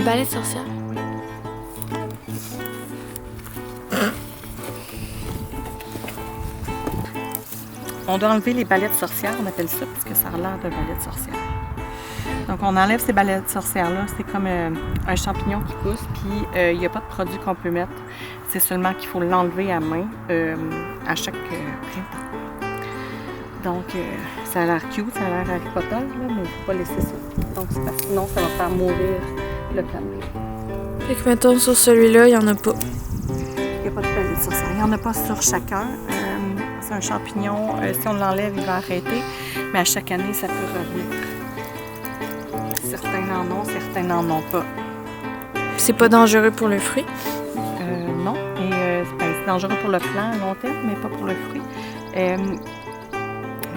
Un balai de sorcière? On doit enlever les balais de sorcière, on appelle ça, parce que ça a l'air d'un balai de sorcière. Donc, on enlève ces balais de sorcière-là. C'est comme un champignon qui pousse, puis il n'y a pas de produit qu'on peut mettre. C'est seulement qu'il faut l'enlever à main à chaque printemps. Donc, ça a l'air cute, ça a l'air Harry Potter, là, mais il ne faut pas laisser ça. Donc, c'est parce que sinon, ça va faire mourir le caméléon. Fait que, mettons, sur celui-là, il n'y en a pas. Il n'y a pas de balai de sorcière. Il n'y en a pas sur chacun. C'est un champignon. Si on l'enlève, il va arrêter. Mais à chaque année, ça peut revenir. Certains en ont, certains n'en ont pas. C'est pas dangereux pour le fruit? Non. Et c'est dangereux pour le plant à long terme, mais pas pour le fruit.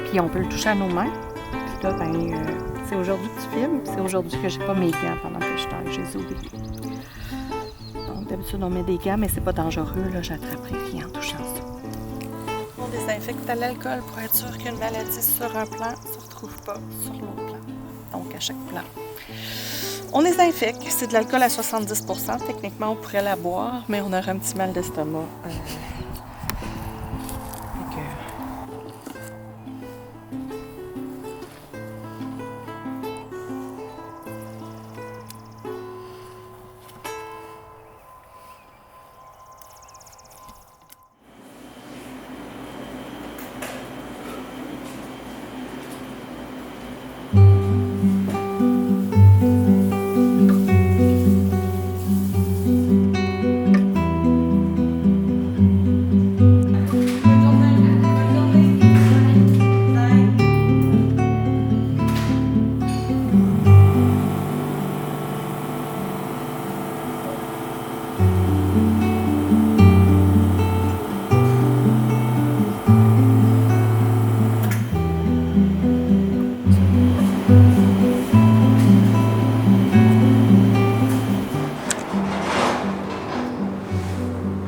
Puis on peut le toucher à nos mains. Puis là, c'est aujourd'hui que tu filmes. C'est aujourd'hui que j'ai pas mes gants pendant que je taille. Je les ai oubliés. Donc d'habitude, on met des gants, mais c'est pas dangereux. Là, j'attraperai rien en touchant ça. On désinfecte à l'alcool pour être sûr qu'une maladie sur un plant ne se retrouve pas sur l'autre plant. Donc à chaque plant. On désinfecte. C'est de l'alcool à 70 %. Techniquement, on pourrait la boire, mais on aurait un petit mal d'estomac.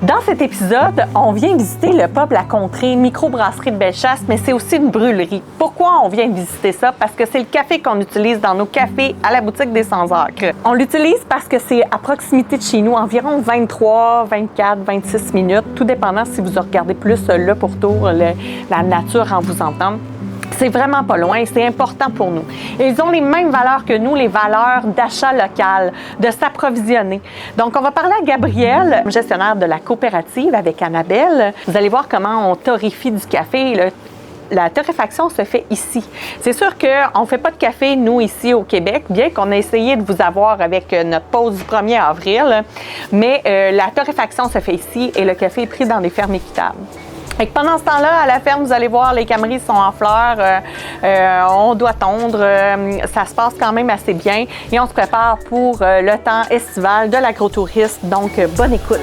Dans cet épisode, on vient visiter le pub La Contrée, microbrasserie de Bellechasse, mais c'est aussi une brûlerie. Pourquoi on vient visiter ça? Parce que c'est le café qu'on utilise dans nos cafés à la boutique des Sans-Acres. On l'utilise parce que c'est à proximité de chez nous, environ 23, 24, 26 minutes, tout dépendant si vous regardez plus le pourtour, la nature en vous entendre. C'est vraiment pas loin et c'est important pour nous. Ils ont les mêmes valeurs que nous, les valeurs d'achat local, de s'approvisionner. Donc, on va parler à Gabrielle, gestionnaire de la coopérative avec Annabelle. Vous allez voir comment on torréfie du café. La torréfaction se fait ici. C'est sûr qu'on ne fait pas de café, nous, ici au Québec, bien qu'on ait essayé de vous avoir avec notre pause du 1er avril, mais la torréfaction se fait ici et le café est pris dans des fermes équitables. Et pendant ce temps-là, à la ferme, vous allez voir, les cameries sont en fleurs, on doit tondre, ça se passe quand même assez bien et on se prépare pour le temps estival de l'agrotourisme, donc bonne écoute.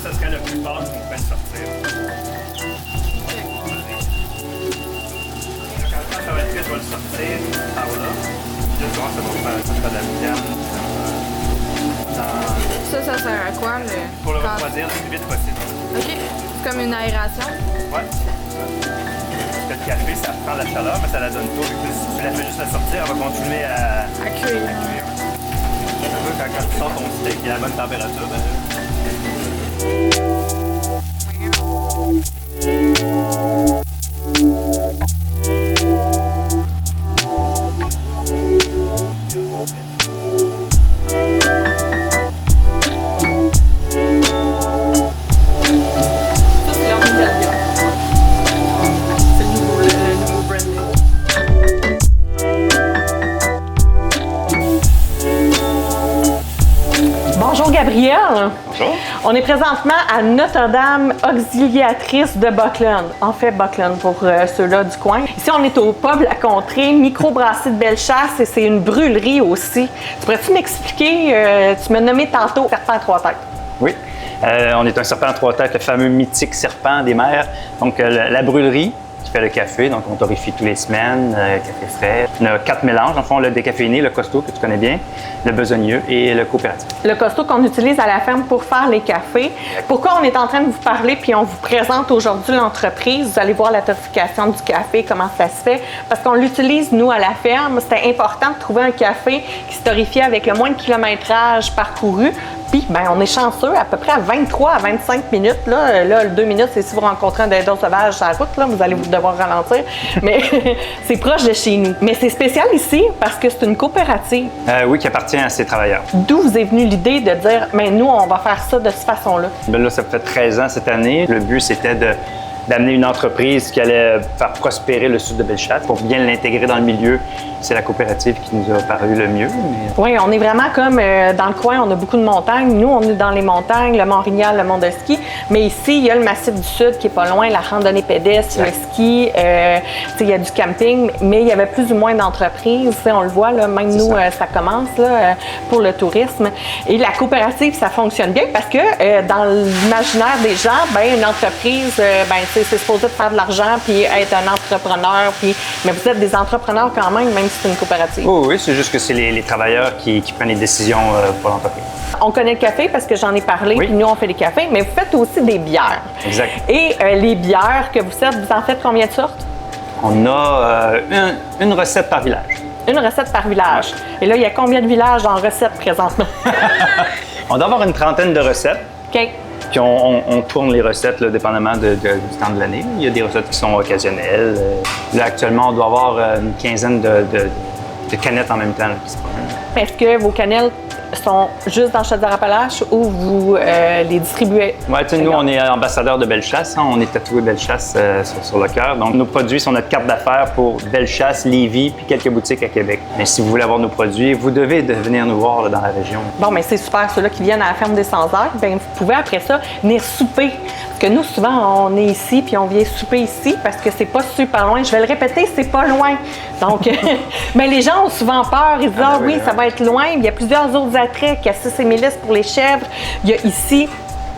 Ça serait le plus fort qu'on pouvait sortir. Quand ça va être fait, je vais le sortir par là. Puis là, ça va faire de la viande. Ça sert à quoi? Pour le refroidir le plus vite possible. OK. C'est comme une aération? Ouais. Le café, ça prend la chaleur, mais ça la donne pas. Si tu la fais juste la sortir, elle va continuer à cuire. Quand tu sors ton steak à la bonne température, Gabriel. Bonjour. On est présentement à Notre-Dame Auxiliatrice de Buckland. En fait, Buckland pour ceux-là du coin. Ici, on est au pub La Contrée, microbrasserie de Bellechasse et c'est une brûlerie aussi. Tu pourrais-tu m'expliquer, tu m'as nommé tantôt Serpent à 3 têtes. Oui. On est un serpent à 3 têtes, le fameux mythique serpent des mers. Donc, la brûlerie qui fait le café, donc on torréfie tous les semaines, café frais. On a 4 mélanges, en fond, le décaféiné, le costaud que tu connais bien, le besogneux et le coopératif. Le costaud qu'on utilise à la ferme pour faire les cafés. Pourquoi on est en train de vous parler puis on vous présente aujourd'hui l'entreprise? Vous allez voir la torréfication du café, comment ça se fait. Parce qu'on l'utilise, nous, à la ferme. C'était important de trouver un café qui se torréfiait avec le moins de kilométrage parcouru. Puis, ben, on est chanceux, à peu près à 23 à 25 minutes. Là 2 minutes, c'est si vous rencontrez un dindon sauvage sur la route, là, vous allez devoir ralentir. Mais c'est proche de chez nous. Mais c'est spécial ici parce que c'est une coopérative. Oui, qui appartient à ses travailleurs. D'où vous est venue l'idée de dire, mais nous, on va faire ça de cette façon-là? Ben là, ça fait 13 ans cette année. Le but, c'était d'amener une entreprise qui allait faire prospérer le sud de Bellechasse pour bien l'intégrer dans le milieu. C'est la coopérative qui nous a paru le mieux. Oui, on est vraiment comme dans le coin, on a beaucoup de montagnes. Nous, on est dans les montagnes, le Mont-Rignal, le Mont de Ski. Mais ici, il y a le Massif du Sud qui est pas loin, la randonnée pédestre, le ski, il y a du camping, mais il y avait plus ou moins d'entreprises. On le voit, là, même nous, ça commence là, pour le tourisme. Et la coopérative, ça fonctionne bien parce que dans l'imaginaire des gens, ben, une entreprise, c'est supposé de faire de l'argent puis être un entrepreneur. Mais vous êtes des entrepreneurs quand même si c'est une coopérative. Oui, c'est juste que c'est les travailleurs qui prennent les décisions pour l'entreprise. On connaît le café parce que j'en ai parlé, puis nous, on fait des cafés, mais vous faites aussi des bières. Exact. Et les bières que vous faites, vous en faites combien de sortes? On a une recette par village. Une recette par village. Et là, il y a combien de villages en recette présentement? On doit avoir une trentaine de recettes. OK. Puis on tourne les recettes là, dépendamment du temps de l'année. Il y a des recettes qui sont occasionnelles. Là, actuellement, on doit avoir une quinzaine de canettes en même temps là, qui se promènent. Est-ce que vos cannelles sont juste dans Chaudière-Appalaches ou vous les distribuez? Oui, nous, on est ambassadeur de Bellechasse. Hein, on est tatoué Bellechasse sur le cœur. Donc, nos produits sont notre carte d'affaires pour Bellechasse, Lévis, puis quelques boutiques à Québec. Mais si vous voulez avoir nos produits, vous devez venir nous voir là, dans la région. Bon, mais c'est super. Ceux-là qui viennent à la ferme des Sans-Airs, bien, vous pouvez après ça venir souper. Parce que nous, souvent, on est ici, puis on vient souper ici parce que c'est pas super loin. Je vais le répéter, c'est pas loin. Donc, mais les gens ont souvent peur. Ils disent, oui, ça va être loin. Il y a plusieurs autres attraits. Cassis et Mélis pour les chèvres. Il y a ici.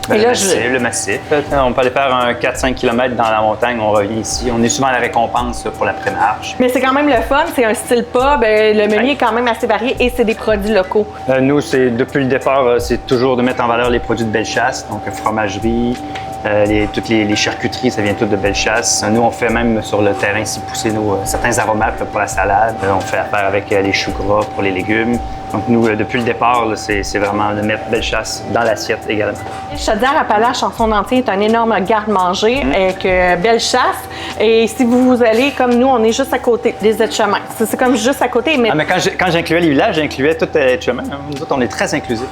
Le massif. On peut aller faire un 4-5 km dans la montagne, on revient ici. On est souvent à la récompense là, pour l'après-marche. Mais c'est quand même le fun, c'est un style pub. Le menu est quand même assez varié et c'est des produits locaux. Nous, depuis le départ, c'est toujours de mettre en valeur les produits de Bellechasse, donc fromagerie, toutes les charcuteries, ça vient tout de Bellechasse. Nous, on fait même sur le terrain ici pousser certains aromates là, pour la salade. On fait affaire avec les choux gras pour les légumes. Donc nous, depuis le départ, c'est vraiment de mettre Bellechasse dans l'assiette également. Chaudière-Appalaches en son entier est un énorme garde-manger avec Bellechasse. Et si vous allez, comme nous, on est juste à côté des aides-chemins. C'est comme juste à côté. Mais quand j'incluais les villages, j'incluais tout aides-chemins. Nous autres, on est très inclusifs.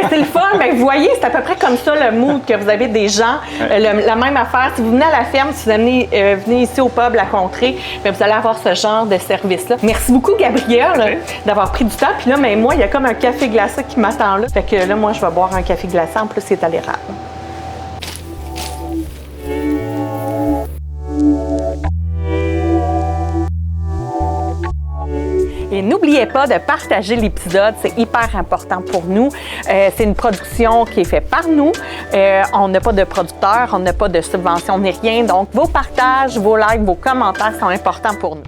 C'est le fun. Vous voyez, c'est à peu près comme ça le mood que vous avez des gens. La même affaire. Si vous venez à la ferme, si vous venez ici au pub La Contrée, vous allez avoir ce genre de service-là. Merci beaucoup, Gabriel, d'avoir pris du temps. Puis là, moi, il y a comme un café glacé qui m'attend là. Fait que là, moi, je vais boire un café glacé. En plus, c'est à l'érable. Et n'oubliez pas de partager l'épisode, c'est hyper important pour nous. C'est une production qui est faite par nous. On n'a pas de producteur, on n'a pas de subvention ni rien. Donc, vos partages, vos likes, vos commentaires sont importants pour nous.